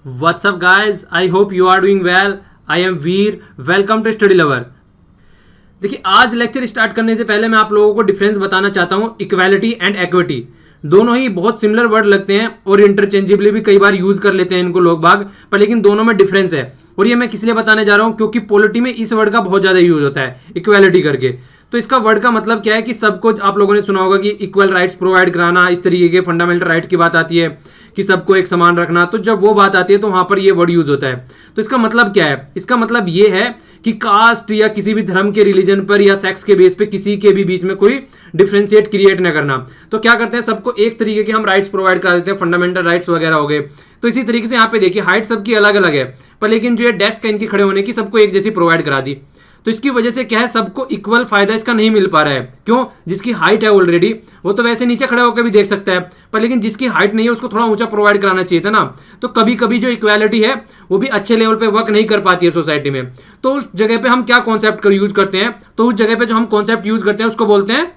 What's up, guys? I hope you are doing well. I am Veer. Welcome to Study Lover. देखिए, आज lecture start करने से पहले मैं आप लोगों को डिफरेंस बताना चाहता हूँ इक्वालिटी एंड एक्विटी। दोनों ही बहुत सिमिलर वर्ड लगते हैं और इंटरचेंजेबली भी कई बार यूज कर लेते हैं इनको लोग बाग, पर लेकिन दोनों में डिफरेंस है। और ये मैं किस लिए बताने जा रहा हूँ, क्योंकि पॉलिटी में इस वर्ड का बहुत ज्यादा यूज होता है इक्वालिटी करके। तो इसका वर्ड का मतलब क्या है कि सबको, आप लोगों ने सुना होगा कि इक्वल राइट्स प्रोवाइड कराना, इस तरीके के फंडामेंटल राइट की बात आती है कि सबको एक समान रखना। तो जब वो बात आती है तो वहां पर ये वर्ड यूज होता है। तो इसका मतलब क्या है? इसका मतलब ये है कि कास्ट या किसी भी धर्म के, रिलीजन पर या सेक्स के बेस पे किसी के भी बीच में कोई डिफरेंशिएट क्रिएट ना करना। तो क्या करते हैं, सबको एक तरीके के हम राइट्स प्रोवाइड करा देते हैं, फंडामेंटल राइट्स वगैरह हो गए। तो इसी तरीके से यहाँ पे देखिए, हाइट सबकी अलग अलग है, पर लेकिन जो ये डेस्क है इनकी खड़े होने की, सबको एक जैसी प्रोवाइड करा दी। तो इसकी वजह से क्या है, सबको इक्वल फायदा इसका नहीं मिल पा रहा है। क्यों? जिसकी हाइट है ऑलरेडी वो तो वैसे नीचे खड़े होकर भी देख सकता है, पर लेकिन जिसकी हाइट नहीं है उसको थोड़ा ऊंचा प्रोवाइड कराना चाहिए था ना। तो कभी कभी जो इक्वालिटी है वो भी अच्छे लेवल पे वर्क नहीं कर पाती है सोसाइटी में। तो उस जगह पे हम क्या कॉन्सेप्ट यूज करते हैं? तो उस जगह पे जो हम कॉन्सेप्ट यूज करते हैं उसको बोलते हैं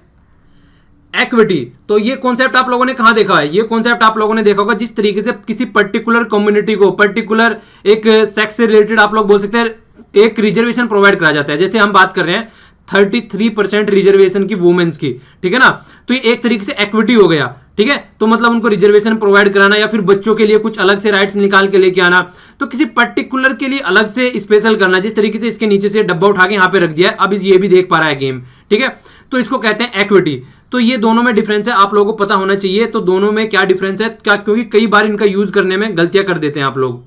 एक्विटी। तो ये कॉन्सेप्ट आप लोगों ने कहां देखा है? ये कॉन्सेप्ट आप लोगों ने देखा होगा जिस तरीके से किसी पर्टिकुलर कम्युनिटी को, पर्टिकुलर एक सेक्स से रिलेटेड आप लोग बोल सकते हैं, एक रिजर्वेशन प्रोवाइड करा जाता है। जैसे हम बात कर रहे हैं 33% रिजर्वेशन की वुमेन्स की, ठीक है ना। तो ये एक तरीके से एक्विटी हो गया, ठीक है। तो मतलब उनको रिजर्वेशन प्रोवाइड कराना या फिर बच्चों के लिए कुछ अलग से राइट्स निकाल के लेके आना, तो किसी पर्टिकुलर के लिए अलग से स्पेशल करना। जिस तरीके से इसके नीचे से डब्बा उठा के यहाँ पे रख दिया है, अब ये भी देख पा रहा है गेम, ठीक है। तो इसको कहते हैं एक्विटी। तो ये दोनों में डिफरेंस है, आप लोगों को पता होना चाहिए। तो दोनों में क्या डिफरेंस है, क्या, क्योंकि कई बार इनका यूज करने में गलतियां कर देते हैं आप लोग।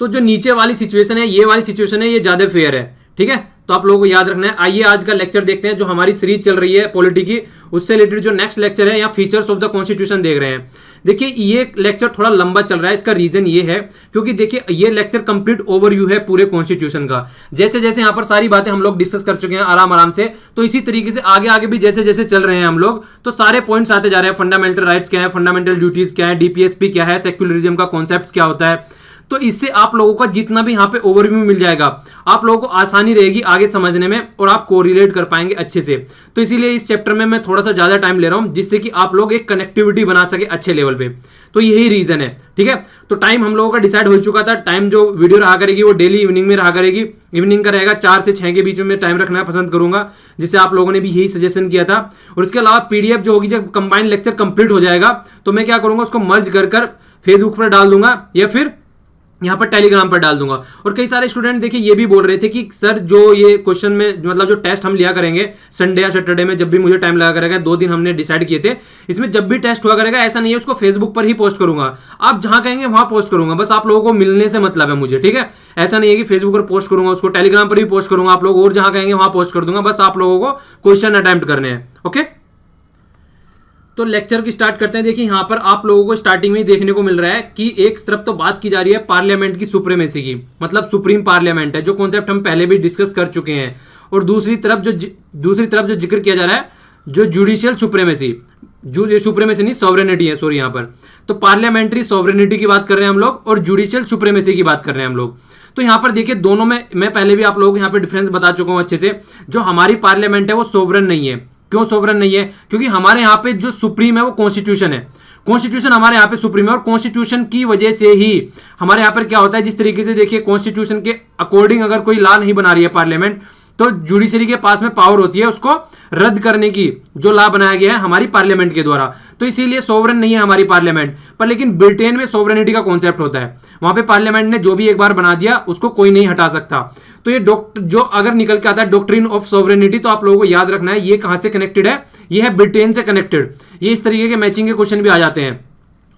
तो जो नीचे वाली सिचुएशन है, ये वाली सिचुएशन है, ये ज्यादा फेयर है, ठीक है। तो आप लोगों को याद रखना है। आइए आज का लेक्चर देखते हैं। जो हमारी सीरीज चल रही है पॉलिटी की, उससे रिलेटेड जो नेक्स्ट लेक्चर है, या फीचर्स ऑफ द कॉन्स्टिट्यूशन देख रहे हैं। देखिए, ये लेक्चर थोड़ा लंबा चल रहा है। इसका रीजन ये है क्योंकि देखिए, ये लेक्चर कंप्लीट ओवरव्यू है पूरे कॉन्स्टिट्यूशन का। जैसे जैसे यहाँ पर सारी बातें हम लोग डिस्कस कर चुके हैं आराम आराम से, तो इसी तरीके से आगे आगे भी जैसे जैसे चल रहे हैं हम लोग, तो सारे पॉइंट्स आते जा रहे हैं। फंडामेंटल राइट्स क्या है, फंडामेंटल ड्यूटीज क्या है, डीपीएसपी क्या है, सेक्युलरिज्म का कॉन्सेप्ट क्या होता है। तो इससे आप लोगों का जितना भी यहाँ पे ओवरव्यू मिल जाएगा, आप लोगों को आसानी रहेगी आगे समझने में, और आप कोरिलेट कर पाएंगे अच्छे से। तो इसीलिए इस चैप्टर में मैं थोड़ा सा ज्यादा टाइम ले रहा हूं, जिससे कि आप लोग एक कनेक्टिविटी बना सके अच्छे लेवल पे। तो यही रीजन है, ठीक है। तो टाइम हम लोगों का डिसाइड हो चुका था। टाइम जो वीडियो रहा करेगी वो डेली इवनिंग में रहा करेगी। इवनिंग का रहेगा 4 से 6 के बीच में टाइम रखना पसंद करूंगा, जिससे आप लोगों ने भी यही सजेशन किया था। और इसके अलावा पीडीएफ जो होगी, जब कंबाइंड लेक्चर कंप्लीट हो जाएगा, तो मैं क्या करूंगा, उसको मर्ज कर फेसबुक पर डाल दूंगा या फिर यहाँ पर टेलीग्राम पर डाल दूंगा। और कई सारे स्टूडेंट देखिए ये भी बोल रहे थे कि सर, जो ये क्वेश्चन में, मतलब जो टेस्ट हम लिया करेंगे संडे या सैटरडे में, जब भी मुझे टाइम लगा करेगा, 2 दिन हमने डिसाइड किए थे, इसमें जब भी टेस्ट हुआ करेगा, ऐसा नहीं है उसको फेसबुक पर ही पोस्ट करूंगा। आप जहां कहेंगे वहां पोस्ट करूंगा, बस आप लोगों को मिलने से मतलब है मुझे, ठीक है। ऐसा नहीं है कि फेसबुक पर पोस्ट करूंगा, उसको टेलीग्राम पर भी पोस्ट करूंगा, आप लोग और जहां कहेंगे वहां पोस्ट कर दूंगा। बस आप लोगों को क्वेश्चन अटेम्प्ट करने हैं, ओके। तो लेक्चर की स्टार्ट करते हैं। देखिए, यहां पर आप लोगों को स्टार्टिंग में ही देखने को मिल रहा है कि एक तरफ तो बात की जा रही है पार्लियामेंट की सुप्रीमेसी की, मतलब सुप्रीम पार्लियामेंट है, जो कॉन्सेप्ट हम पहले भी डिस्कस कर चुके हैं। और दूसरी तरफ जो जिक्र किया जा रहा है, जो जुडिशियल सुप्रीमेसी, जो सुप्रीमेसी नहीं, सॉवरेनिटी है, सॉरी, यहां पर तो पार्लियामेंट्री सॉवरेनिटी की बात कर रहे हैं हम लोग, और जुडिशियल सुप्रीमेसी की बात कर रहे हैं हम लोग। तो यहां पर देखिए, दोनों में मैं पहले भी आप लोगों को यहां पर डिफरेंस बता चुका हूं अच्छे से। जो हमारी पार्लियामेंट है वो सोवरन नहीं है। क्यों सोवरन नहीं है? क्योंकि हमारे यहाँ पे जो सुप्रीम है वो कॉन्स्टिट्यूशन है। कॉन्स्टिट्यूशन हमारे यहाँ पे सुप्रीम है, और कॉन्स्टिट्यूशन की वजह से ही हमारे यहाँ पर क्या होता है, जिस तरीके से देखिए, कॉन्स्टिट्यूशन के अकॉर्डिंग अगर कोई लॉ नहीं बना रही है पार्लियामेंट, तो जुडिशरी के पास में पावर होती है उसको रद्द करने की, जो लॉ बनाया गया है हमारी पार्लियामेंट के द्वारा। तो इसीलिए सोवरन नहीं है हमारी पार्लियामेंट। पर लेकिन ब्रिटेन में सोवरेनिटी का कॉन्सेप्ट होता है। वहां पे पार्लियामेंट ने जो भी एक बार बना दिया उसको कोई नहीं हटा सकता। तो ये जो अगर निकल के आता है डॉक्ट्रिन ऑफ सोवरेनिटी, तो आप लोगों को याद रखना है ये कहां से कनेक्टेड है, ये है ब्रिटेन से कनेक्टेड। ये इस तरीके के मैचिंग के क्वेश्चन भी आ जाते हैं।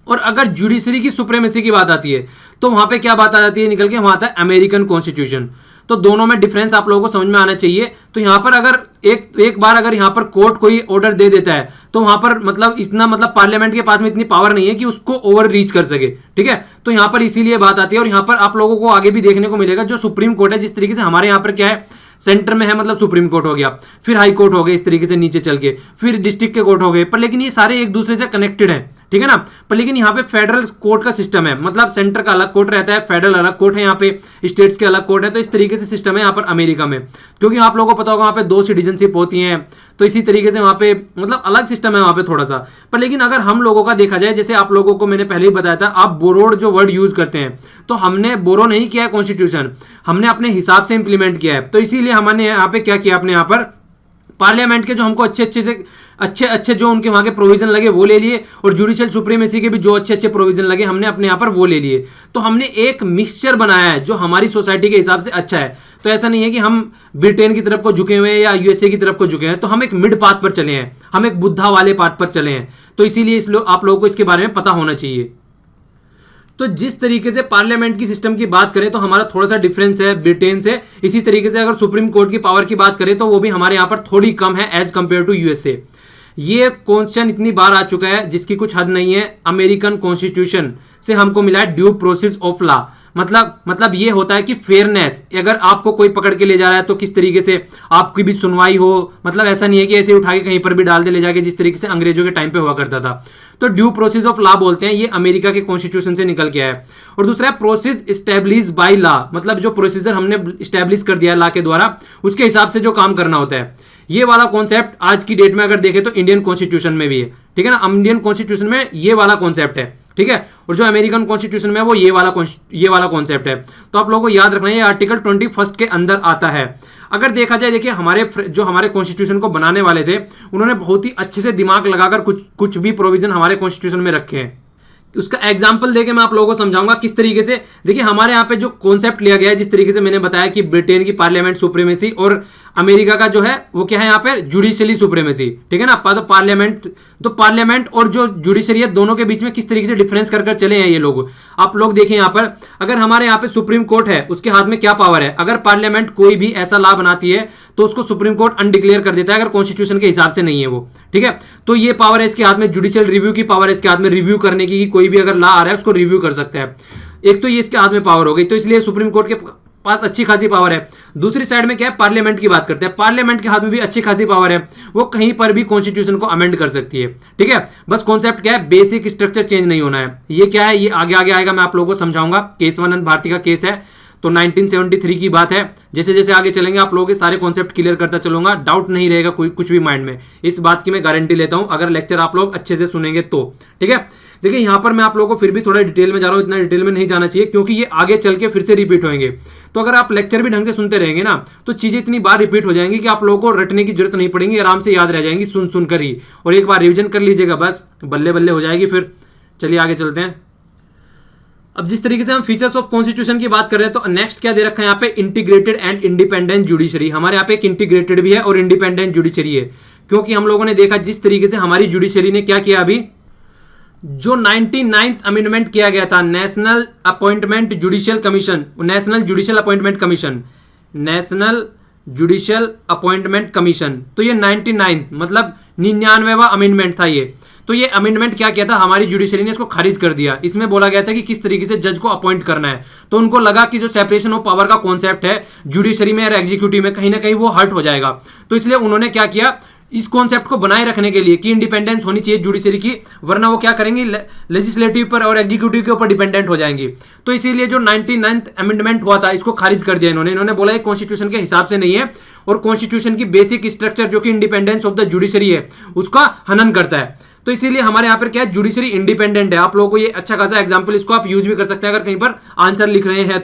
और अगर जुडिशरी की सुप्रीमेसी की बात आती है, तो वहां पे क्या बात आ जाती है निकल के, वहां आता है अमेरिकन कॉन्स्टिट्यूशन। तो दोनों में डिफरेंस आप लोगों को समझ में आना चाहिए। तो यहां पर अगर एक बार अगर यहां पर कोर्ट कोई ऑर्डर दे देता है, तो वहां पर मतलब इतना, मतलब पार्लियामेंट के पास में इतनी पावर नहीं है कि उसको ओवर रीच कर सके, ठीक है। तो यहां पर इसीलिए बात आती है। और यहां पर आप लोगों को आगे भी देखने को मिलेगा, जो सुप्रीम कोर्ट है, जिस तरीके से हमारे यहां पर क्या है, सेंटर में है, मतलब सुप्रीम कोर्ट हो गया, फिर हाई कोर्ट हो गए, इस तरीके से नीचे चल के फिर डिस्ट्रिक्ट के कोर्ट हो गए, पर लेकिन ये सारे एक दूसरे से कनेक्टेड हैं, ठीक है ना। पर लेकिन यहाँ पे फेडरल कोर्ट का सिस्टम है, मतलब सेंटर का अलग कोर्ट रहता है, फेडरल अलग कोर्ट है, यहाँ पे स्टेट्स के अलग कोर्ट है। तो इस तरीके से सिस्टम है यहाँ पर अमेरिका में, क्योंकि आप लोगों को पता होगा वहाँ पे 2 सिटीजनशिप होती हैं, तो इसी तरीके से वहाँ पे मतलब अलग सिस्टम है वहाँ पे थोड़ा सा। पर लेकिन अगर हम लोगों का देखा जाए, जैसे आप लोगों को मैंने पहले ही बताया था, आप बोरोड जो वर्ड यूज करते हैं, तो हमने बोरो नहीं किया है कॉन्स्टिट्यूशन, हमने अपने हिसाब से इंप्लीमेंट किया है। तो इसीलिए हमने यहाँ पे क्या किया, अपने यहाँ पर पार्लियामेंट के जो हमको अच्छे जो उनके वहां के प्रोविजन लगे वो ले लिए, और जुडिशियल सुप्रीमेसी के भी जो अच्छे प्रोविजन लगे हमने अपने यहाँ पर वो ले लिए। तो हमने एक मिक्सचर बनाया है जो हमारी सोसाइटी के हिसाब से अच्छा है। तो ऐसा नहीं है कि हम ब्रिटेन की तरफ को झुके हुए हैं या यूएसए की तरफ को झुके हैं, तो हम एक मिड पाथ पर चले हैं, हम एक बुद्धा वाले पाथ पर चले हैं। तो इसीलिए आप लोगों को इसके बारे में पता होना चाहिए। तो जिस तरीके से पार्लियामेंट की सिस्टम की बात करें तो हमारा थोड़ा सा डिफरेंस है ब्रिटेन से, इसी तरीके से अगर सुप्रीम कोर्ट की पावर की बात करें तो वो भी हमारे यहाँ पर थोड़ी कम है एज कंपेयर टू यूएसए। ये क्वेश्चन इतनी बार आ चुका है जिसकी कुछ हद नहीं है। अमेरिकन कॉन्स्टिट्यूशन से हमको मिला है ड्यू प्रोसेस ऑफ लॉ, मतलब ये होता है कि फेयरनेस, अगर आपको कोई पकड़ के ले जा रहा है तो किस तरीके से आपकी भी सुनवाई हो, मतलब ऐसा नहीं है कि ऐसे उठा के कहीं पर भी डाल दे ले जाके, जिस तरीके से अंग्रेजों के टाइम पे हुआ करता था। तो ड्यू प्रोसेस ऑफ लॉ बोलते हैं, ये अमेरिका के कॉन्स्टिट्यूशन से निकल के आया है। और दूसरा है प्रोसेस स्टैब्लिश बाय लॉ, मतलब जो प्रोसीजर हमने स्टैब्लिश कर दिया है लॉ के द्वारा, उसके हिसाब से जो काम करना होता है। ये वाला कॉन्सेप्ट आज की डेट में अगर देखें तो इंडियन कॉन्स्टिट्यूशन में भी है, ठीक है ना। इंडियन कॉन्स्टिट्यूशन में ये वाला कॉन्सेप्ट है, ठीक है। और जो अमेरिकन कॉन्स्टिट्यूशन में है वो ये वाला कॉन्सेप्ट है। तो आप लोगों को याद रखना है, ये आर्टिकल 21 के अंदर आता है। अगर देखा जाए, देखिए हमारे कॉन्स्टिट्यूशन को बनाने वाले थे, उन्होंने बहुत ही अच्छे से दिमाग लगाकर कुछ भी प्रोविजन हमारे कॉन्स्टिट्यूशन में रखे हैं। उसका एग्जाम्पल देके मैं आप लोगों को समझाऊंगा किस तरीके से। देखिए हमारे यहाँ पे जो कॉन्सेप्ट लिया गया है, जिस तरीके से मैंने बताया कि ब्रिटेन की पार्लियामेंट सुप्रीमेसी और अमेरिका का जो है वो क्या है यहाँ पे जुडिशियली सुप्रीमेसी, ठीक है ना। तो पार्लियामेंट और जो जुडिशरी है दोनों के बीच में किस तरीके से डिफरेंस कर चले हैं ये लोग। आप लोग देखिए यहाँ पर, अगर हमारे यहाँ पे सुप्रीम कोर्ट है, उसके हाथ में क्या पावर है, अगर पार्लियामेंट कोई भी ऐसा लॉ बनाती है तो उसको सुप्रीम कोर्ट अनडिक्लेयर कर देता है, अगर कॉन्स्टिट्यूशन के हिसाब से नहीं है वो, ठीक है। तो ये पावर है इसके हाथ में, जुडिशियल रिव्यू की पावर है इसके हाथ में, रिव्यू करने की, कोई भी अगर लॉ आ रहा है उसको रिव्यू कर सकता है। एक तो ये इसके हाथ में पावर हो गई, तो इसलिए सुप्रीम कोर्ट के पास अच्छी खासी पावर है। दूसरी साइड में क्या है, पार्लियामेंट की बात करते हैं, पार्लियामेंट के हाथ में भी अच्छी खासी पावर है, वो कहीं पर भी कॉन्स्टिट्यूशन को अमेंड कर सकती है, ठीक है। बस कॉन्सेप्ट क्या है, बेसिक स्ट्रक्चर चेंज नहीं होना है। ये क्या है, ये आगे आएगा, मैं आप लोगों को समझाऊंगा। केशवानंद भारती का केस है, तो 1973 की बात है। जैसे जैसे आगे चलेंगे आप लोगों के सारे कॉन्सेप्ट क्लियर करता चलूंगा, डाउट नहीं रहेगा कुछ भी माइंड में, इस बात की मैं गारंटी लेता हूं, अगर लेक्चर आप लोग अच्छे से सुनेंगे तो, ठीक है। देखिए यहाँ पर मैं आप लोगों को फिर भी थोड़ा डिटेल में जा रहा हूँ, इतना डिटेल में नहीं जाना चाहिए क्योंकि ये आगे चल के फिर से रिपीट होंगे। तो अगर आप लेक्चर भी ढंग से सुनते रहेंगे ना, तो चीजें इतनी बार रिपीट हो जाएंगी कि आप लोगों को रटने की जरूरत नहीं पड़ेगी, आराम से याद रह जाएंगी सुनकर ही। और एक बार रिविजन कर लीजिएगा, बस बल्ले बल्ले हो जाएगी फिर। चलिए आगे चलते हैं। अब जिस तरीके से हम फीचर्स ऑफ कॉन्स्टिट्यूशन की बात कर रहे हैं, तो नेक्स्ट क्या दे रखा है यहाँ पे, इंटीग्रेटेड एंड इंडिपेंडेंट जुडिशरी। हमारे यहाँ पे एक इंटीग्रेटेड भी है और इंडिपेंडेंट जुडिशरी है, क्योंकि हम लोगों ने देखा जिस तरीके से हमारी जुडिशरी ने क्या किया, अभी जो 99th अमेंडमेंट किया गया था, national appointment judicial commission, national judicial appointment commission, तो ये 99 मतलब 99वां अमेंडमेंट था ये। तो ये अमेंडमेंट क्या किया था, हमारी जुडिशरी ने इसको खारिज कर दिया। इसमें बोला गया था कि किस तरीके से जज को अपॉइंट करना है, तो उनको लगा कि जो सेपरेशन ऑफ पावर का कॉन्सेप्ट है जुडिशरी में और एग्जीक्यूटिव में, कहीं ना कहीं वो हर्ट हो जाएगा। तो इसलिए उन्होंने क्या किया, इस कॉन्सेप्ट को बनाए रखने के लिए कि इंडिपेंडेंस होनी चाहिए जुडिशरी की, वरना वो क्या करेंगी, लेजिस्लेटिव पर और एग्जीक्यूटिव के ऊपर डिपेंडेंट हो जाएंगी। तो इसीलिए जो 99th अमेंडमेंट हुआ था, इसको खारिज कर दिया इन्होंने बोला कॉन्स्टिट्यूशन के हिसाब से नहीं है, और कॉन्स्टिट्यूशन की बेसिक स्ट्रक्चर जो कि इंडिपेंडेंस ऑफ द जुडिशरी है उसका हनन करता है। तो इसीलिए हमारे यहाँ पर क्या है, जुडिशरी इंडिपेंडेंट है। आप लोगों को ये अच्छा खासा एग्जाम्पल, इसको आप यूज भी कर सकते हैं अगर कहीं पर आंसर लिख रहे हैं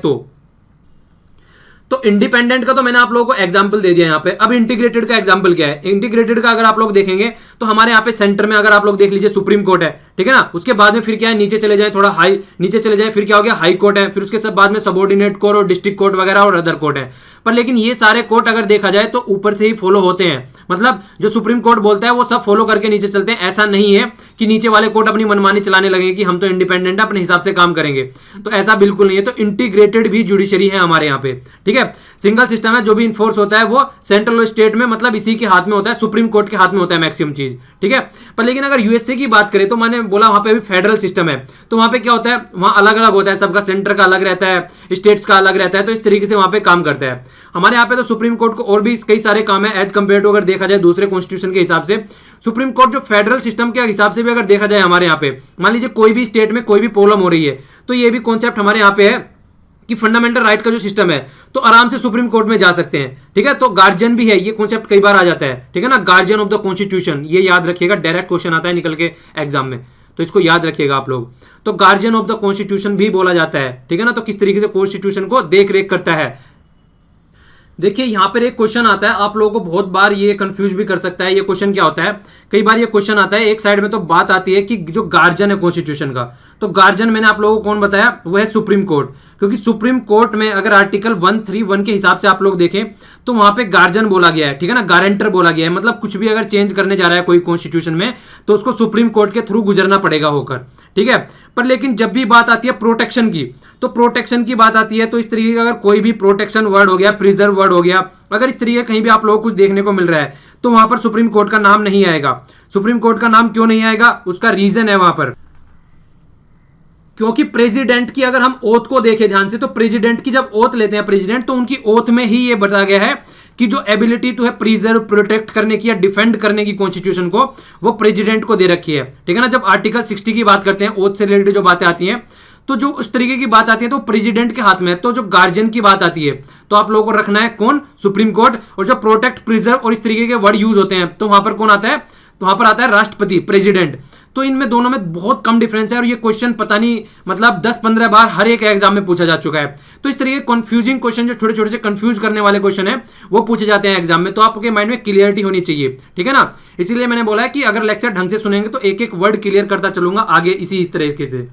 तो इंडिपेंडेंट का तो मैंने आप लोगों को एग्जांपल दे दिया यहाँ पे। अब इंटीग्रेटेड का एग्जांपल क्या है, इंटीग्रेटेड का अगर आप लोग देखेंगे तो हमारे यहाँ पे सेंटर में अगर आप लोग देख लीजिए सुप्रीम कोर्ट है, ठीक है ना। उसके बाद में फिर क्या है, नीचे चले जाए, थोड़ा हाई नीचे चले जाए, फिर क्या हो गया, हाई कोर्ट है, फिर उसके सब बाद में सबऑर्डिनेट कोर्ट और डिस्ट्रिक्ट कोर्ट वगैरह और अदर कोर्ट है। पर लेकिन ये सारे कोर्ट अगर देखा जाए तो ऊपर से ही फॉलो होते हैं, मतलब जो सुप्रीम कोर्ट बोलता है वो सब फॉलो करके नीचे चलते हैं। ऐसा नहीं है कि नीचे वाले कोर्ट अपनी मनमानी चलाने लगेंगे कि हम तो इंडिपेंडेंट है, अपने हिसाब से काम करेंगे, तो ऐसा बिल्कुल नहीं है। तो इंटीग्रेटेड भी जुडिशरी है हमारे यहाँ पे, ठीक है। सिंगल सिस्टम है, जो भी इन्फोर्स होता है वो सेंट्रल और स्टेट में, मतलब इसी के हाथ में होता है, सुप्रीम कोर्ट के हाथ में होता है मैक्सिमम चीज, ठीक है। पर लेकिन अगर यूएसए की बात करें तो मैंने बोला वहां पे भी फेडरल सिस्टम है, तो वहां पे क्या होता है, वहां अलग अलग होता है, सबका सेंटर का अलग रहता है, स्टेट्स का अलग रहता है, तो इस तरीके से वहां पे काम करता है। हमारे यहाँ पे तो सुप्रीम कोर्ट को और भी कई सारे काम है एज कंपेयर टू, अगर देखा जाए दूसरे कॉन्स्टिट्यूशन के हिसाब से सुप्रीम कोर्ट जो फेडरल सिस्टम के हिसाब से भी अगर देखा जाए हमारे यहाँ पे, मान लीजिए कोई भी स्टेट में कोई भी प्रॉब्लम हो रही है, तो ये भी कॉन्सेप्ट हमारे यहाँ पे है कि फंडामेंटल राइट का जो सिस्टम है तो आराम से सुप्रीम कोर्ट में जा सकते हैं, ठीक है। तो गार्जियन भी है, ये कॉन्सेप्ट कई बार आ जाता है, ठीक है ना, गार्जियन ऑफ द कॉन्स्टिट्यूशन, ये याद रखिएगा, डायरेक्ट क्वेश्चन आता है निकल के एग्जाम में, तो इसको याद रखिएगा आप लोग। तो गार्जियन ऑफ द कॉन्स्टिट्यूशन भी बोला जाता है, ठीक है ना, तो किस तरीके से कॉन्स्टिट्यूशन को देख रेख करता है। देखिए यहां पर एक क्वेश्चन आता है, आप लोगों को बहुत बार ये कंफ्यूज भी कर सकता है, ये क्वेश्चन क्या होता है, कई बार ये क्वेश्चन आता है, एक साइड में तो बात आती है कि जो गार्जियन है कॉन्स्टिट्यूशन का, तो गार्जियन मैंने आप लोगों को कौन बताया, वो है सुप्रीम कोर्ट, क्योंकि सुप्रीम कोर्ट में अगर आर्टिकल 131 के हिसाब से आप लोग देखें तो वहां पे गार्जियन बोला गया है, ठीक है ना, गारंटर बोला गया है, मतलब कुछ भी अगर चेंज करने जा रहा है कोई कॉन्स्टिट्यूशन में तो उसको सुप्रीम कोर्ट के थ्रू गुजरना पड़ेगा होकर, ठीक है। पर लेकिन जब भी बात आती है प्रोटेक्शन की, तो प्रोटेक्शन की बात आती है तो इस तरीके का अगर कोई भी प्रोटेक्शन वर्ड हो गया, प्रिजर्व वर्ड हो गया, अगर इस तरीके कहीं भी आप लोगों को कुछ देखने को मिल रहा है तो वहां पर सुप्रीम कोर्ट का नाम नहीं आएगा। सुप्रीम कोर्ट का नाम क्यों नहीं आएगा, उसका रीजन है वहां पर, क्योंकि प्रेसिडेंट की अगर हम ओथ को देखें ध्यान से, तो प्रेसिडेंट की जब ओथ लेते हैं प्रेसिडेंट, तो उनकी ओथ में ही ये बताया गया है कि जो एबिलिटी तो है प्रिजर्व, प्रोटेक्ट करने की या डिफेंड करने की कॉन्स्टिट्यूशन को, वो प्रेसिडेंट को दे रखी है, ठीक है ना। जब आर्टिकल 60 की बात करते हैं, ओथ से रिलेटेड जो बातें आती हैं, तो जो उस तरीके की बात आती है तो प्रेसिडेंट के हाथ में है। तो जो गार्जियन की बात आती है तो आप लोगों को रखना है कौन, सुप्रीम कोर्ट, और जो प्रोटेक्ट, प्रिजर्व और इस तरीके के वर्ड यूज होते हैं तो वहां पर कौन आता है, तो वहां पर आता है राष्ट्रपति, प्रेसिडेंट। तो इनमें दोनों में बहुत कम डिफरेंस है, और ये क्वेश्चन पता नहीं मतलब 10-15 बार हर एक एग्जाम में पूछा जा चुका है। तो इस तरीके कंफ्यूजिंग क्वेश्चन, जो छोटे छोटे से कंफ्यूज करने वाले क्वेश्चन है, वो पूछे जाते हैं एग्जाम में, तो आपके माइंड में क्लियरिटी होनी चाहिए, ठीक है ना। इसीलिए मैंने बोला है कि अगर लेक्चर ढंग से सुनेंगे तो एक एक वर्ड क्लियर करता चलूंगा आगे इस तरीके से।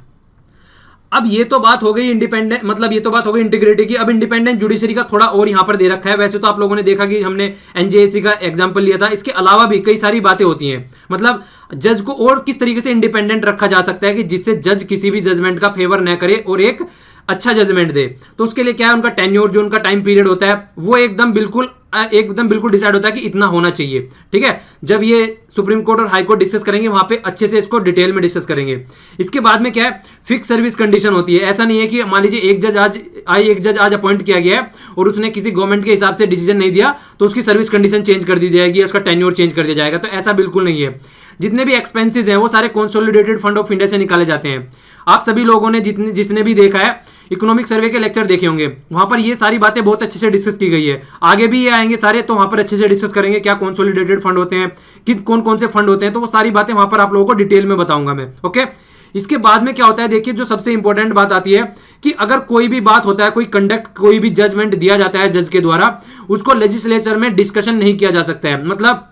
अब ये तो बात हो गई इंडिपेंडेंट, मतलब ये तो बात हो गई इंटीग्रिटी की। अब इंडिपेंडेंट जुडिशरी का थोड़ा और यहां पर दे रखा है। वैसे तो आप लोगों ने देखा कि हमने एनजेएसी का एग्जांपल लिया था, इसके अलावा भी कई सारी बातें होती हैं, मतलब जज को और किस तरीके से इंडिपेंडेंट रखा जा सकता है कि जिससे जज किसी भी जजमेंट का फेवर न करे और एक अच्छा जजमेंट दे। तो उसके लिए क्या है, उनका टेन्योर, जो उनका टाइम पीरियड होता है, वो एकदम बिल्कुल डिसाइड होता है कि इतना होना चाहिए, ठीक है। जब ये सुप्रीम कोर्ट और हाई कोर्ट डिस्कस करेंगे वहां पे अच्छे से इसको डिटेल में डिस्कस करेंगे। इसके बाद में क्या है, फिक्स सर्विस कंडीशन होती है। ऐसा नहीं है कि मान लीजिए एक जज आज अपॉइंट किया गया है और उसने किसी गवर्नमेंट के हिसाब से डिसीजन नहीं दिया तो उसकी सर्विस कंडीशन चेंज कर दी जाएगी, उसका टेन्योर चेंज कर दिया जाएगा, तो ऐसा बिल्कुल नहीं है। जितने भी एक्सपेंसेस हैं वो सारे कंसोलिडेटेड फंड ऑफ इंडिया से निकाले जाते हैं। आप सभी लोगों ने जिसने भी देखा है इकोनॉमिक सर्वे के लेक्चर देखे होंगे, वहां पर ये सारी बातें बहुत अच्छे से डिस्कस की गई है। आगे भी ये आएंगे सारे, तो वहां पर अच्छे से डिस्कस करेंगे क्या कंसोलिडेटेड फंड होते हैं, कि कौन कौन से फंड होते हैं, तो वो सारी बातें वहां पर आप लोगों को डिटेल में बताऊंगा मैं, ओके। इसके बाद में क्या होता है, देखिए जो सबसे इंपॉर्टेंट बात आती है कि अगर कोई भी बात होता है, कोई भी जजमेंट दिया जाता है जज के द्वारा, उसको लेजिस्लेचर में डिस्कशन नहीं किया जा सकता है। मतलब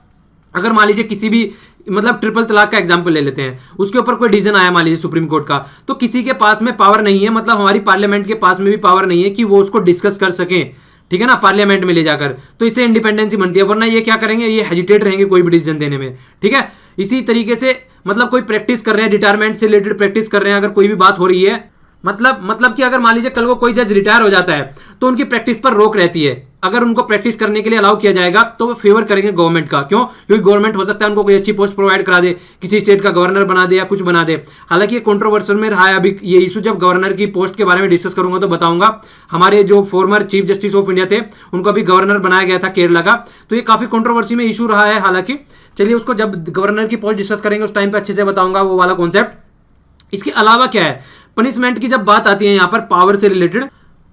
अगर मान लीजिए किसी भी, मतलब ट्रिपल तलाक का एग्जांपल ले लेते हैं, उसके ऊपर कोई डिसीजन आया मान लीजिए सुप्रीम कोर्ट का, तो किसी के पास में पावर नहीं है, मतलब हमारी पार्लियामेंट के पास में भी पावर नहीं है कि वो उसको डिस्कस कर सके, ठीक है ना, पार्लियामेंट में ले जाकर, तो इससे इंडिपेंडेंसी बनती है। वरना ये क्या करेंगे, ये हेजिटेट रहेंगे कोई भी डिसीजन देने में, ठीक है। इसी तरीके से मतलब कोई प्रैक्टिस कर रहे हैं, रिटायरमेंट से रिलेटेड प्रैक्टिस कर रहे हैं, अगर कोई भी बात हो रही है, मतलब कि अगर मान लीजिए कल को कोई जज रिटायर हो जाता है तो उनकी प्रैक्टिस पर रोक रहती है। अगर उनको प्रैक्टिस करने के लिए अलाउ किया जाएगा तो वो फेवर करेंगे गवर्नमेंट का। क्यों? क्योंकि गवर्नमेंट हो सकता है उनको कोई अच्छी पोस्ट प्रोवाइड करा दे, किसी स्टेट का गवर्नर बना दे या कुछ बना दे। हालांकि ये कंट्रोवर्शियल में रहा है अभी ये इशू। जब गवर्नर की पोस्ट के बारे में डिस्कस करूंगा तो बताऊंगा। हमारे जो former chief justice of India थे उनको अभी गवर्नर बनाया गया था केरला का, तो ये काफी कंट्रोवर्सी में इशू रहा है। हालांकि चलिए उसको जब गवर्नर की पोस्ट डिस्कस करेंगे उस टाइम पे अच्छे से बताऊंगा वो वाला कॉन्सेप्ट। इसके अलावा क्या है, पनिशमेंट की जब बात आती है यहाँ पर पावर से रिलेटेड,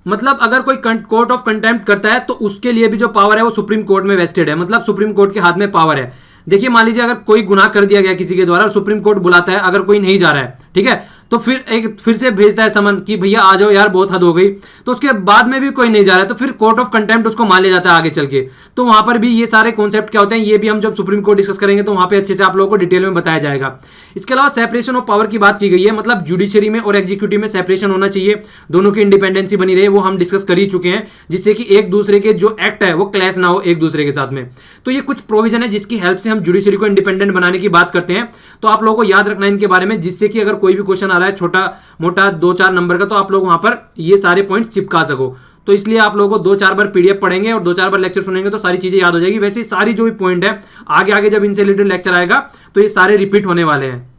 मतलब अगर कोई कोर्ट ऑफ कंटेम्प्ट करता है तो उसके लिए भी जो पावर है वो सुप्रीम कोर्ट में वेस्टेड है, मतलब सुप्रीम कोर्ट के हाथ में पावर है। देखिए मान लीजिए अगर कोई गुनाह कर दिया गया किसी के द्वारा और सुप्रीम कोर्ट बुलाता है, अगर कोई नहीं जा रहा है, ठीक है, तो फिर से भेजता है समन कि भैया आ जाओ यार बहुत हद हो गई, तो उसके बाद में भी कोई नहीं जा रहा है तो फिर कोर्ट ऑफ कंटेम्प्ट उसको मान लिया जाता है आगे चल के। तो वहां पर भी ये सारे कॉन्सेप्ट क्या होते हैं ये भी हम जब सुप्रीम कोर्ट डिस्कस करेंगे तो वहां पे अच्छे से आप लोगों को डिटेल में बताया जाएगा। इसके अलावा सेपरेशन ऑफ पावर की बात की गई है, मतलब जुडिशरी में और एग्जीक्यूटिव में सेपरेशन होना चाहिए, दोनों की इंडिपेंडेंसी बनी रहे, वो हम डिस्कस कर ही चुके हैं, जिससे कि एक दूसरे के जो एक्ट है वो क्लैश ना हो एक दूसरे के साथ में। तो ये कुछ प्रोविजन है जिसकी हेल्प से हम जुडिशरी को इंडिपेंडेंट बनाने की बात करते हैं। तो आप लोगों को याद रखना है इनके बारे में, जिससे कि अगर कोई भी क्वेश्चन आ रहा है छोटा मोटा 2-4 नंबर का तो आप लोग वहां पर ये सारे पॉइंट्स चिपका सको। तो इसलिए आप लोगों को 2-4 बार पीडीएफ पढ़ेंगे और 2-4 बार लेक्चर सुनेंगे तो सारी चीजें याद हो जाएगी। वैसे सारी जो भी पॉइंट है आगे आगे जब इनसे रिलेटेड लेक्चर आएगा तो ये सारे रिपीट होने वाले हैं।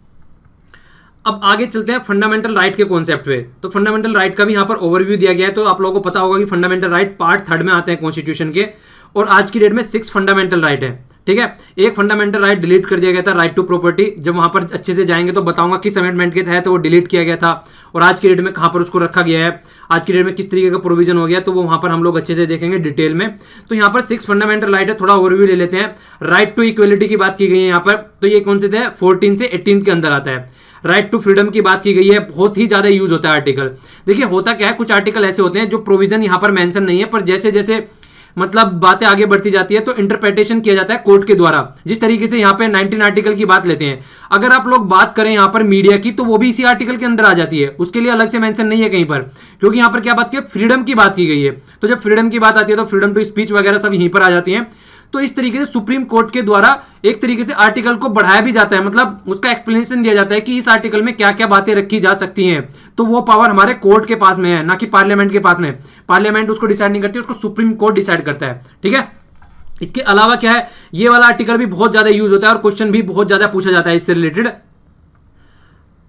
अब आगे चलते हैं फंडामेंटल राइट के कॉन्सेप्ट पे। तो फंडामेंटल राइट का भी यहाँ पर ओवरव्यू दिया गया है। तो आप लोगों को पता होगा कि फंडामेंटल राइट पार्ट 3 में आते हैं कॉन्स्टिट्यूशन के, और आज की डेट में 6 फंडामेंटल राइट है। ठीक है, एक फंडामेंटल राइट डिलीट कर दिया गया था, राइट टू प्रॉपर्टी। जब वहां पर अच्छे से जाएंगे तो बताऊंगा किस अमेंडमेंट के तहत वो डिलीट किया गया था और आज की डेट में कहां पर उसको रखा गया है, आज की डेट में किस तरीके का प्रोविजन हो गया, तो वो वहां पर हम लोग अच्छे से देखेंगे डिटेल में। तो यहाँ पर 6 फंडामेंटल राइट है, थोड़ा ओवरव्यू ले लेते हैं। राइट टू इक्वलिटी की बात की गई है यहाँ पर, तो ये कौन से थे, 14 से 18 के अंदर आता है। राइट टू फ्रीडम की बात की गई है, बहुत ही ज्यादा यूज होता है आर्टिकल। देखिए होता क्या है, कुछ आर्टिकल ऐसे होते हैं जो प्रोविजन यहाँ पर मेंशन नहीं है, पर जैसे जैसे मतलब बातें आगे बढ़ती जाती है तो इंटरप्रिटेशन किया जाता है कोर्ट के द्वारा। जिस तरीके से यहाँ पे 19 आर्टिकल की बात लेते हैं, अगर आप लोग बात करें यहाँ पर मीडिया की, तो वो भी इसी आर्टिकल के अंदर आ जाती है, उसके लिए अलग से मेंशन नहीं है कहीं पर, क्योंकि यहाँ पर क्या बात की, फ्रीडम की बात की गई है। तो जब फ्रीडम की बात आती है तो फ्रीडम टू स्पीच वगैरह सब यहीं पर आ जाती है। तो इस तरीके से सुप्रीम कोर्ट के द्वारा एक तरीके से आर्टिकल को बढ़ाया भी जाता है, मतलब उसका एक्सप्लेनेशन दिया जाता है कि इस आर्टिकल में क्या क्या बातें रखी जा सकती हैं। तो वो पावर हमारे कोर्ट के पास में है, ना कि पार्लियामेंट के पास में। पार्लियामेंट उसको डिसाइड नहीं करती, उसको सुप्रीम कोर्ट डिसाइड करता है। ठीक है, इसके अलावा क्या है, ये वाला आर्टिकल भी बहुत ज्यादा यूज होता है और क्वेश्चन भी बहुत ज्यादा पूछा जाता है इससे रिलेटेड।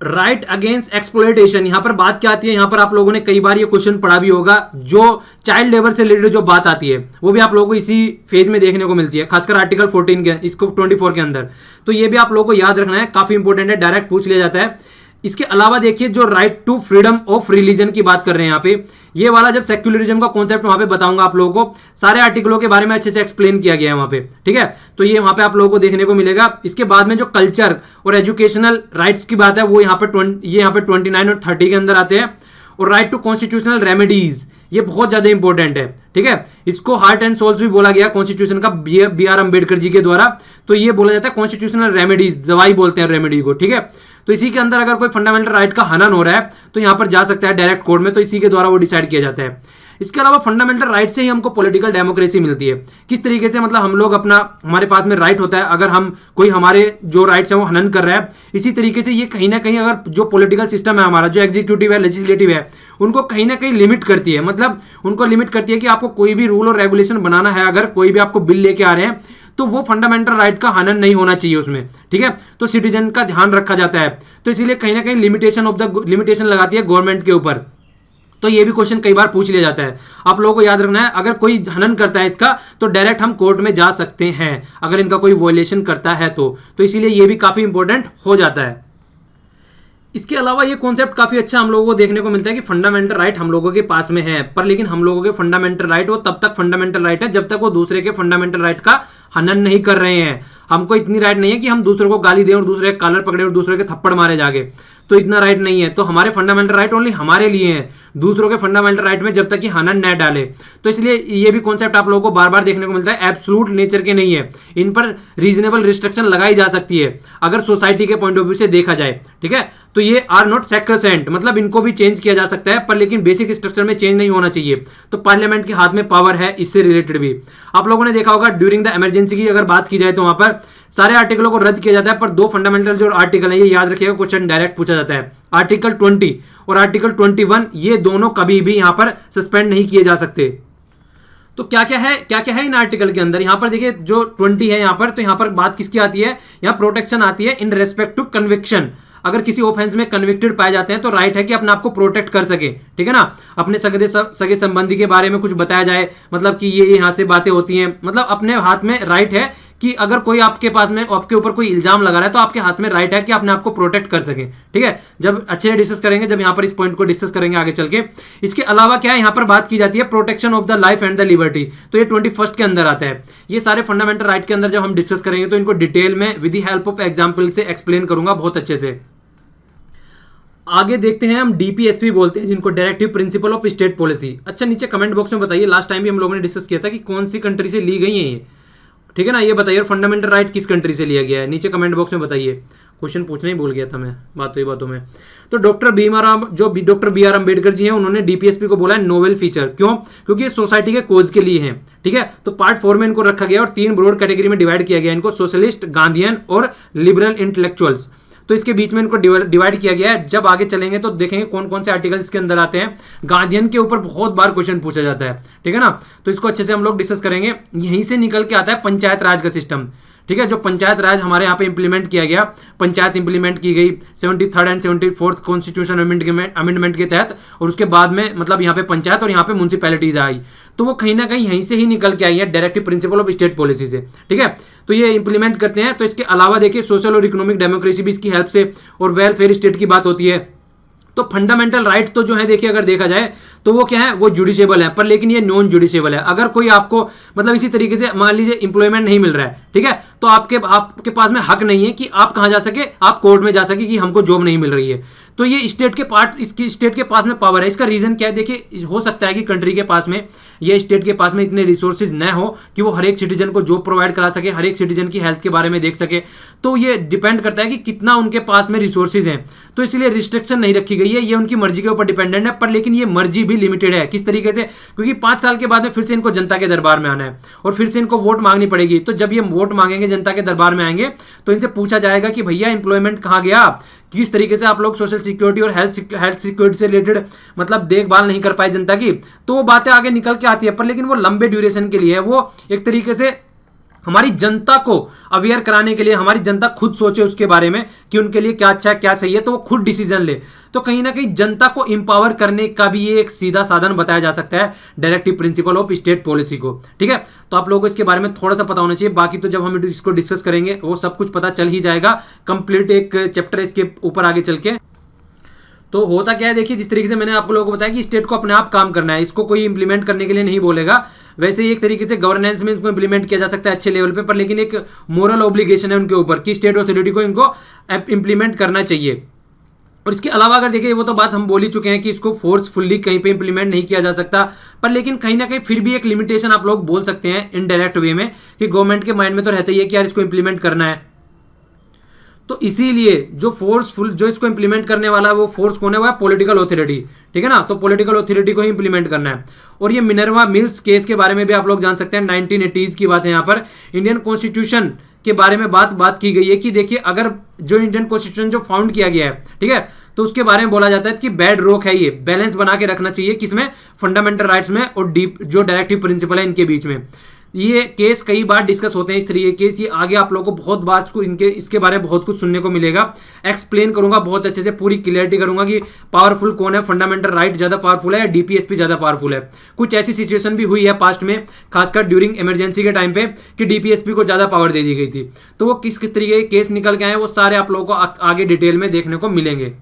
राइट अगेंस्ट एक्सप्लॉयटेशन, यहां पर बात क्या आती है, यहां पर आप लोगों ने कई बार ये क्वेश्चन पढ़ा भी होगा, जो चाइल्ड लेबर से रिलेटेड जो बात आती है वो भी आप लोगों को इसी फेज में देखने को मिलती है, खासकर आर्टिकल 14 के, इसको 24 के अंदर। तो ये भी आप लोगों को याद रखना है, काफी इंपॉर्टेंट है, डायरेक्ट पूछ लिया जाता है। इसके अलावा देखिए जो right to freedom of religion की बात कर रहे हैं यहाँ पे, ये वाला जब सेक्युलरिज्म का कॉन्सेप्ट वहां पे बताऊंगा आप लोगों को, सारे आर्टिकलों के बारे में अच्छे से एक्सप्लेन किया गया है वहां पे। ठीक है, तो ये वहां पे आप लोगों को देखने को मिलेगा। इसके बाद में जो कल्चर और एजुकेशनल राइट्स की बात है वो यहाँ पे 29 और 30 के अंदर आते हैं। और राइट टू कॉन्स्टिट्यूशनल रेमेडीज, ये बहुत ज्यादा इंपॉर्टेंट है। ठीक है, इसको हार्ट एंड सोल्स भी बोला गया कॉन्स्टिट्यूशन का बी आर अम्बेडकर जी के द्वारा। तो ये बोला जाता है कॉन्स्टिट्यूशनल रेमेडीज, दवाई बोलते हैं रेमेडी को। ठीक है, तो इसी के अंदर अगर कोई फंडामेंटल राइट का हनन हो रहा है तो यहां पर जा सकता है डायरेक्ट कोर्ट में, तो इसी के द्वारा वो डिसाइड किया जाता है। इसके अलावा फंडामेंटल राइट से ही हमको पॉलिटिकल डेमोक्रेसी मिलती है। किस तरीके से, मतलब हम लोग अपना, हमारे पास में राइट होता है, अगर हम कोई हमारे जो राइट्स है वो हनन कर रहा है, इसी तरीके से ये कहीं ना कहीं अगर जो पॉलिटिकल सिस्टम है हमारा, जो एग्जीक्यूटिव है, लेजिस्लेटिव है, उनको कहीं ना कहीं लिमिट करती है। मतलब उनको लिमिट करती है कि आपको कोई भी रूल और रेगुलेशन बनाना है, अगर कोई भी आपको बिल लेके आ रहे हैं तो वो फंडामेंटल राइट का हनन नहीं होना चाहिए उसमें। ठीक है, तो सिटीजन का ध्यान रखा जाता है, तो इसीलिए कहीं ना कहीं लिमिटेशन लगाती है गवर्नमेंट के ऊपर। तो ये भी क्वेश्चन कई बार पूछ लिया जाता है, आप लोगों को याद रखना है, अगर कोई हनन करता है इसका तो डायरेक्ट हम कोर्ट में जा सकते हैं अगर इनका कोई वॉयलेशन करता है तो इसीलिए ये भी काफी इंपॉर्टेंट हो जाता है। इसके अलावा ये कॉन्सेप्ट काफी अच्छा हम लोगों को देखने को मिलता है कि फंडामेंटल राइट हम लोगों के पास में है, पर लेकिन हम लोगों के फंडामेंटल राइट वो तब तक फंडामेंटल राइट है जब तक वो दूसरे के फंडामेंटल राइट का हनन नहीं कर रहे हैं। हमको इतनी राइट नहीं है कि हम दूसरों को गाली दें और दूसरे का कॉलर पकड़े और दूसरे के थप्पड़ मारे जाके, तो इतना राइट नहीं है। तो हमारे फंडामेंटल राइट ओनली हमारे लिए हैं, दूसरों के फंडामेंटल राइट में जब तक कि हनन न डाले। तो इसलिए ये भी कॉन्सेप्ट आप लोगों को बार बार देखने को मिलता है, एब्सोल्यूट नेचर के नहीं है, इन पर रीजनेबल रिस्ट्रिक्शन लगाई जा सकती है अगर सोसाइटी के पॉइंट ऑफ व्यू से देखा जाए। ठीक है, तो ये आर नॉट सैक्रोसेंट, मतलब इनको भी चेंज किया जा सकता है, पर लेकिन बेसिक स्ट्रक्चर में चेंज नहीं होना चाहिए। तो पार्लियामेंट के हाथ में पावर है इससे रिलेटेड भी। आप लोगों ने देखा होगा ड्यूरिंग द इमरजेंसी की अगर बात की जाए तो वहां पर सारे आर्टिकलों को रद्द किया जाता है, पर 2 फंडामेंटल जो आर्टिकल है, ये याद रखिएगा, क्वेश्चन डायरेक्ट पूछा जाता है। आर्टिकल 20 और आर्टिकल 21, ये दोनों कभी भी यहां पर सस्पेंड नहीं किए जा सकते। तो क्या क्या है इन आर्टिकल के अंदर, यहां पर देखिए जो 20 है यहां पर, तो यहां पर बात किसकी आती है, यहां प्रोटेक्शन आती है इन रेस्पेक्ट टू कन्विक्शन। अगर किसी ऑफेंस में कन्विक्टेड पाए जाते हैं तो राइट है कि अपने आप को प्रोटेक्ट कर सके। ठीक है ना, अपने सगे संबंधी के बारे में कुछ बताया जाए, मतलब कि ये यहां से बातें होती हैं, मतलब अपने हाथ में राइट है कि अगर कोई आपके पास में आपके ऊपर कोई इल्जाम लगा रहा है तो आपके हाथ में राइट है कि अपने आप को प्रोटेक्ट कर सके। ठीक है, जब अच्छे से डिस्कस करेंगे, जब यहां पर इस पॉइंट को डिस्कस करेंगे आगे चल के। इसके अलावा क्या है, यहां पर बात की जाती है protection of the life and the liberty, तो ये 21 के अंदर आता है। ये सारे फंडामेंटल राइट के अंदर जब हम डिस्कस करेंगे तो इनको डिटेल में with the help of example से एक्सप्लेन करूंगा बहुत अच्छे से। आगे देखते हैं हम डीपीएसपी बोलते हैं, जिनको directive principle of state policy. अच्छा, नीचे कमेंट बॉक्स में बताइए, लास्ट टाइम भी हम लोगों ने डिस्कस किया था कि कौन सी कंट्री से ली गई है ये। ठीक है ना, ये बताइए, और फंडामेंटल राइट किस कंट्री से लिया गया है, नीचे कमेंट बॉक्स में बताइए। क्वेश्चन पूछना ही भूल गया था मैं बातों में। तो doctor B are Ambedkar ji हैं, उन्होंने डीपीएसपी को बोला है नोवेल फीचर। क्यों? क्योंकि ये सोसाइटी के कोज के लिए है। ठीक है, तो पार्ट 4 में इनको रखा गया और 3 ब्रॉड कैटेगरी में डिवाइड किया गया इनको, सोशलिस्ट, गांधीयन और लिबरल इंटेलेक्चुअल्स। तो इसके बीच में इनको डिवाइड किया गया है। जब आगे चलेंगे तो देखेंगे कौन कौन से आर्टिकल इसके अंदर आते हैं। गांधीयन के ऊपर बहुत बार क्वेश्चन पूछा जाता है। ठीक है ना, तो इसको अच्छे से हम लोग डिस्कस करेंगे। यहीं से निकल के आता है पंचायत राज का सिस्टम। ठीक है, जो पंचायत राज हमारे यहाँ पे इंप्लीमेंट किया गया, पंचायत इंप्लीमेंट की गई 73rd and 74th constitution amendment के तहत, और उसके बाद में मतलब यहाँ पे पंचायत और यहाँ पे म्यूनसिपैलिटीज आई, तो वो कहीं ना कहीं यहीं से ही निकल के आई है, directive principle of state policy से। ठीक है, तो ये इंप्लीमेंट करते हैं। तो इसके अलावा देखिए सोशल और इकोनॉमिक डेमोक्रेसी भी इसकी हेल्प से, और वेलफेयर स्टेट की बात होती है। तो फंडामेंटल राइट तो जो है देखिए अगर देखा जाए तो वो क्या है, वो जुडिशेबल है, पर लेकिन ये नॉन जुडिशेबल है। अगर कोई आपको मतलब इसी तरीके से मान लीजिए इंप्लॉयमेंट नहीं मिल रहा है, ठीक है, तो आपके पास में हक नहीं है कि आप कहां जा सके, आप कोर्ट में जा सके कि हमको जॉब नहीं मिल रही है। तो ये इसकी स्टेट के पास में पावर है। इसका रीजन क्या है, देखिए हो सकता है कि कंट्री के पास में, ये स्टेट के पास में इतने रिसोर्सेज न हो कि वो हर एक सिटीजन को जॉब प्रोवाइड करा सके, हर एक सिटीजन की हेल्थ के बारे में देख सके। तो ये डिपेंड करता है कि कितना उनके पास में रिसोर्सेज हैं। तो इसलिए रिस्ट्रिक्शन नहीं रखी गई है, ये उनकी मर्जी के ऊपर डिपेंडेंट है, पर लेकिन ये मर्जी भी लिमिटेड है। किस तरीके से, क्योंकि 5 साल के बाद में फिर से इनको जनता के दरबार में आना है और फिर से इनको वोट मांगनी पड़ेगी। तो जब ये वोट मांगेंगे, जनता के दरबार में आएंगे, तो इनसे पूछा जाएगा कि भैया एम्प्लॉयमेंट कहाँ गया, किस तरीके से आप लोग सोशल सिक्योरिटी और हेल्थ सिक्योरिटी से रिलेटेड मतलब देखभाल नहीं कर पाए जनता की। तो वो बातें आगे निकल के आती है, पर लेकिन वो लंबे ड्यूरेशन के लिए है। वो एक तरीके से हमारी जनता को अवेयर कराने के लिए, हमारी जनता खुद सोचे उसके बारे में कि उनके लिए क्या अच्छा है क्या सही है, तो वो खुद डिसीजन ले। तो कहीं ना कहीं जनता को इंपावर करने का भी ये एक सीधा साधन बताया जा सकता है directive principle of state policy को। ठीक है, तो आप लोगों को इसके बारे में थोड़ा सा पता होना चाहिए। बाकी तो जब हम इसको डिस्कस करेंगे वो सब कुछ पता चल ही जाएगा, कंप्लीट एक चैप्टर इसके ऊपर आगे चल के। तो होता क्या है, देखिए जिस तरीके से मैंने आप लोगों को बताया कि स्टेट को अपने आप काम करना है, इसको कोई इंप्लीमेंट करने के लिए नहीं बोलेगा। वैसे ही एक तरीके से गवर्नेंस में इसको इंप्लीमेंट किया जा सकता है अच्छे लेवल पे, पर लेकिन एक मोरल ऑब्लिगेशन है उनके ऊपर कि स्टेट अथॉरिटी को इनको इंप्लीमेंट करना चाहिए। और इसके अलावा अगर देखिए, वो तो बात हम बोल ही चुके हैं कि इसको फोर्सफुली कहीं पे इंप्लीमेंट नहीं किया जा सकता, पर लेकिन कहीं ना कहीं फिर भी एक लिमिटेशन आप लोग बोल सकते हैं इनडायरेक्ट वे में, कि गवर्नमेंट के माइंड में तो रहता ही है कि यार इसको इंप्लीमेंट करना है। तो इसीलिए जो इसको इंप्लीमेंट करने वाला है, वो फोर्स कौन है, वो है पॉलिटिकल ऑथोरिटी। ठीक है ना, तो पॉलिटिकल ऑथोरिटी को ही इंप्लीमेंट करना है। और ये मिनर्वा मिल्स केस के बारे में भी आप लोग जान सकते हैं, 1980s की बात है। यहाँ पर इंडियन कॉन्स्टिट्यूशन के बारे में बात की गई है कि देखिए अगर जो इंडियन कॉन्स्टिट्यूशन जो फाउंड किया गया है, ठीक है, तो उसके बारे में बोला जाता है कि बेड रॉक है, ये बैलेंस बना के रखना चाहिए किसमें, फंडामेंटल राइट्स में और डीप जो डायरेक्टिव प्रिंसिपल है इनके बीच में। ये केस कई बार डिस्कस होते हैं इस तरीके के केस, ये आगे आप लोगों को बहुत बार इसके बारे में बहुत कुछ सुनने को मिलेगा। एक्सप्लेन करूंगा बहुत अच्छे से, पूरी क्लियरिटी करूंगा कि पावरफुल कौन है, फंडामेंटल राइट ज्यादा पावरफुल है या डीपीएसपी ज्यादा पावरफुल है। कुछ ऐसी सिचुएशन भी हुई है पास्ट में, खासकर ड्यूरिंग इमरजेंसी के टाइम पे, कि डीपीएसपी को ज्यादा पावर दे दी गई थी। तो वो किस किस तरीके के केस निकल के आए, वो सारे आप लोगों को आगे डिटेल में देखने को मिलेंगे।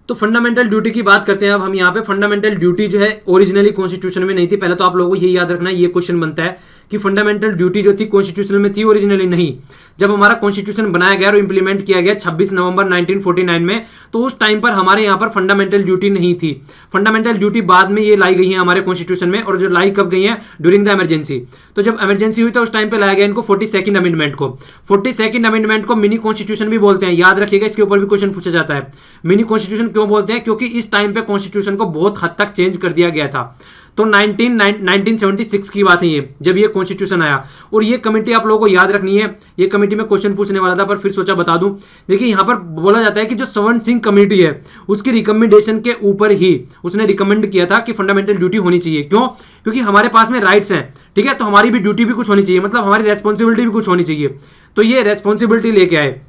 तो फंडामेंटल ड्यूटी की बात करते हैं अब हम यहाँ पे। फंडामेंटल ड्यूटी जो है ओरिजिनली कॉन्स्टिट्यूशन में नहीं थी। पहले तो आप लोगों को यही याद रखना है, ये क्वेश्चन बनता है कि फंडामेंटल ड्यूटी जो थी कॉन्स्टिट्यूशन में थी, ओरिजिनली नहीं। जब हमारा कॉन्स्टिट्यूशन बनाया गया और इंप्लीमेंट किया गया 26 नवंबर 1949 में, तो उस टाइम पर हमारे यहाँ पर फंडामेंटल ड्यूटी नहीं थी। फंडामेंटल ड्यूटी बाद में ये लाई गई है हमारे कॉन्स्टिट्यूशन में, और जो लाई कब गई है, ड्यूरिंग द इमरजेंसी। तो जब इमरजेंसी हुई तो उस टाइम पे लाया गया इनको 42nd अमेंडमेंट को। 42nd अमेंडमेंट को मिनी कॉन्स्टिट्यूशन भी बोलते हैं, याद रखिएगा, इसके ऊपर भी क्वेश्चन पूछा जाता है। मिनी कॉन्स्टिट्यूशन क्यों बोलते हैं, क्योंकि इस टाइम पे कॉन्स्टिट्यूशन को बहुत हद तक चेंज कर दिया गया था। तो 1976 की बात है ये, जब ये कॉन्स्टिट्यूशन आया। और ये कमेटी आप लोगों को याद रखनी है, ये कमेटी में क्वेश्चन पूछने वाला था पर फिर सोचा बता दूं। देखिए यहाँ पर बोला जाता है कि जो स्वर्ण सिंह कमेटी है उसकी रिकमेंडेशन के ऊपर ही उसने रिकमेंड किया था कि फंडामेंटल ड्यूटी होनी चाहिए। क्यों, क्योंकि हमारे पास में राइट्स हैं, ठीक है, तो हमारी भी ड्यूटी भी कुछ होनी चाहिए, मतलब हमारी रेस्पॉन्सिबिलिटी भी कुछ होनी चाहिए। तो ये रेस्पॉन्सिबिलिटी लेके आए।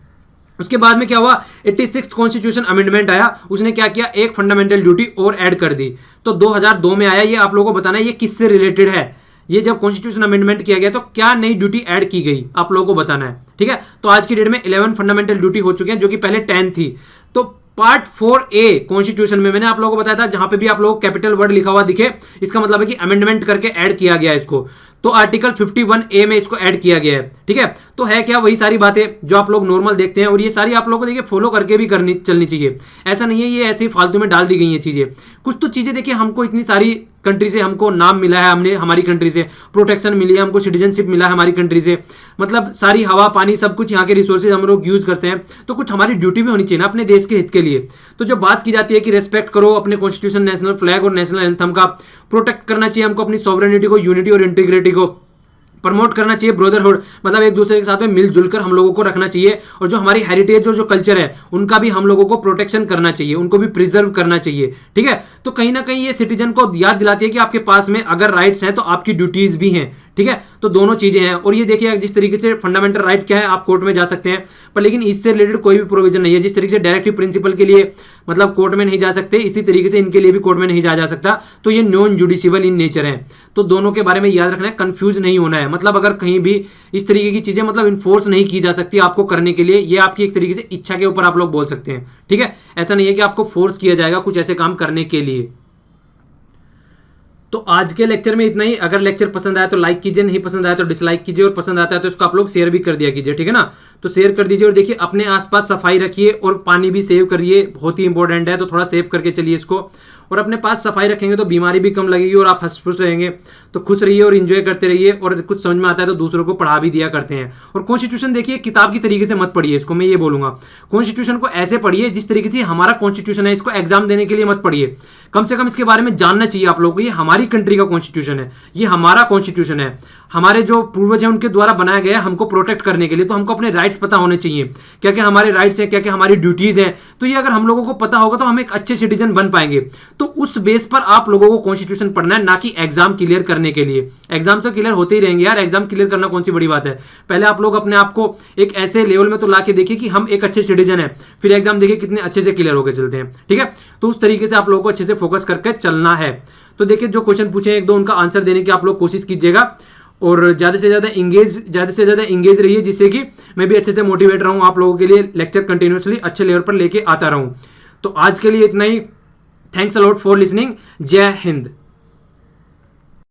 उसके बाद में क्या हुआ, 86th कॉन्स्टिट्यूशन अमेंडमेंट आया, उसने क्या किया, एक फंडामेंटल ड्यूटी और ऐड कर दी। तो 2002 में आया। ये आप लोगों को बताना है ये किससे रिलेटेड है, ये जब कॉन्स्टिट्यूशन अमेंडमेंट किया गया तो क्या नई ड्यूटी ऐड की गई, आप लोगों को बताना है। ठीक है, तो आज की डेट में 11 फंडामेंटल ड्यूटी हो चुके हैं, जो कि पहले 10 थी। तो पार्ट 4A कॉन्स्टिट्यूशन में मैंने आप लोगों को बताया था, जहां पे भी आप लोगों को कैपिटल वर्ड लिखा हुआ दिखे, इसका मतलब है कि अमेंडमेंट करके ऐड किया गया है इसको। तो आर्टिकल 51A में इसको ऐड किया गया है। ठीक है, तो है क्या, वही सारी बातें जो आप लोग नॉर्मल देखते हैं, और ये सारी आप लोगों को देखिए फॉलो करके भी चलनी चाहिए। ऐसा नहीं है ये ऐसे ही फालतू में डाल दी गई है चीजें। कुछ तो चीजें देखिए, हमको इतनी सारी कंट्री से हमको नाम मिला है, हमने हमारी कंट्री से प्रोटेक्शन मिली है, हमको सिटीजनशिप मिला है हमारी कंट्री से, मतलब सारी हवा पानी सब कुछ यहाँ के रिसोर्सेज हम लोग यूज करते हैं। तो कुछ हमारी ड्यूटी भी होनी चाहिए ना अपने देश के हित के लिए। तो जो बात की जाती है कि रेस्पेक्ट करो अपने कॉन्स्टिट्यूशन, नेशनल फ्लैग और नेशनल एंथम का, प्रोटेक्ट करना चाहिए हमको अपनी सॉवरेनिटी को, यूनिटी और इंटीग्रिटी को, प्रमोट करना चाहिए ब्रदरहुड, मतलब एक दूसरे के साथ में मिलजुल कर हम लोगों को रखना चाहिए। और जो हमारी हेरिटेज और जो कल्चर है उनका भी हम लोगों को प्रोटेक्शन करना चाहिए, उनको भी प्रिजर्व करना चाहिए। ठीक है, तो कहीं ना कहीं ये सिटीजन को याद दिलाती है कि आपके पास में अगर राइट्स हैं तो आपकी ड्यूटीज भी हैं। ठीक है, तो दोनों चीजें हैं। और ये देखिए जिस तरीके से फंडामेंटल राइट क्या है, आप कोर्ट में जा सकते हैं, पर लेकिन इससे रिलेटेड कोई भी प्रोविजन नहीं है। जिस तरीके से डायरेक्टिव प्रिंसिपल के लिए मतलब कोर्ट में नहीं जा सकते, इसी तरीके से इनके लिए भी कोर्ट में नहीं जा सकता। तो ये नॉन जुडिशियबल इन नेचर है। तो दोनों के बारे में याद रखना है, कंफ्यूज नहीं होना है। मतलब अगर कहीं भी इस तरीके की चीजें मतलब इन्फोर्स नहीं की जा सकती आपको करने के लिए, ये आपकी एक तरीके से इच्छा के ऊपर आप लोग बोल सकते हैं। ठीक है, ऐसा नहीं है कि आपको फोर्स किया जाएगा कुछ ऐसे काम करने के लिए। तो आज के लेक्चर में इतना ही। अगर लेक्चर पसंद आया तो लाइक कीजिए, नहीं पसंद आया तो डिसलाइक कीजिए, और पसंद आता है तो इसको आप लोग शेयर भी कर दिया कीजिए। ठीक है ना, तो शेयर कर दीजिए। और देखिए अपने आसपास सफाई रखिए और पानी भी सेव करिए, बहुत ही इंपॉर्टेंट है। तो थोड़ा सेव करके चलिए इसको, और अपने पास सफाई रखेंगे तो बीमारी भी कम लगेगी और आप हंस खुश रहेंगे। तो खुश रहिए और इंजॉय करते रहिए, और कुछ समझ में आता है तो दूसरों को पढ़ा भी दिया करते हैं। और कॉन्स्टिट्यूशन देखिए किताब की तरीके से मत पढ़िए इसको, मैं ये बोलूंगा। कॉन्स्टिट्यूशन को ऐसे पढ़िए जिस तरीके से हमारा कॉन्स्टिट्यूशन है, इसको एग्जाम देने के लिए मत पढ़िए। कम से कम इसके बारे में जानना चाहिए आप लोगों को। ये हमारी कंट्री का कॉन्स्टिट्यूशन है, ये हमारा कॉन्स्टिट्यूशन है, हमारे जो पूर्वज हैं उनके द्वारा बनाया गया है हमको प्रोटेक्ट करने के लिए। तो हमको अपने राइट्स पता होने चाहिए, क्या क्या हमारे राइट्स हैं, क्या क्या हमारी ड्यूटीज हैं। तो ये अगर हम लोगों को पता होगा तो हम एक अच्छे सिटीजन बन पाएंगे। तो उस बेस पर आप लोगों को कॉन्स्टिट्यूशन पढ़ना है, ना कि एग्जाम क्लियर करने के लिए। एग्जाम तो क्लियर होते ही रहेंगे यार, एग्जाम क्लियर करना कौन सी बड़ी बात है। पहले आप लोग अपने आप को एक ऐसे लेवल में तो ला के देखिए कि हम एक अच्छे सिटीजन है, फिर एग्जाम देखिए कितने अच्छे से क्लियर होकर चलते हैं। ठीक है, तो उस तरीके से आप लोगों को अच्छे से फोकस करके चलना है। तो देखिए जो क्वेश्चन पूछे एक दो उनका आंसर देने की आप लोग कोशिश कीजिएगा, और ज़्यादा से ज़्यादा इंगेज रहिए, जिससे कि मैं भी अच्छे से मोटिवेट रहूं, आप लोगों के लिए लेक्चर कंटिन्यूसली अच्छे लेवल पर लेके आता रहूं। तो आज के लिए इतना ही। Thanks a lot for listening. Jai Hind.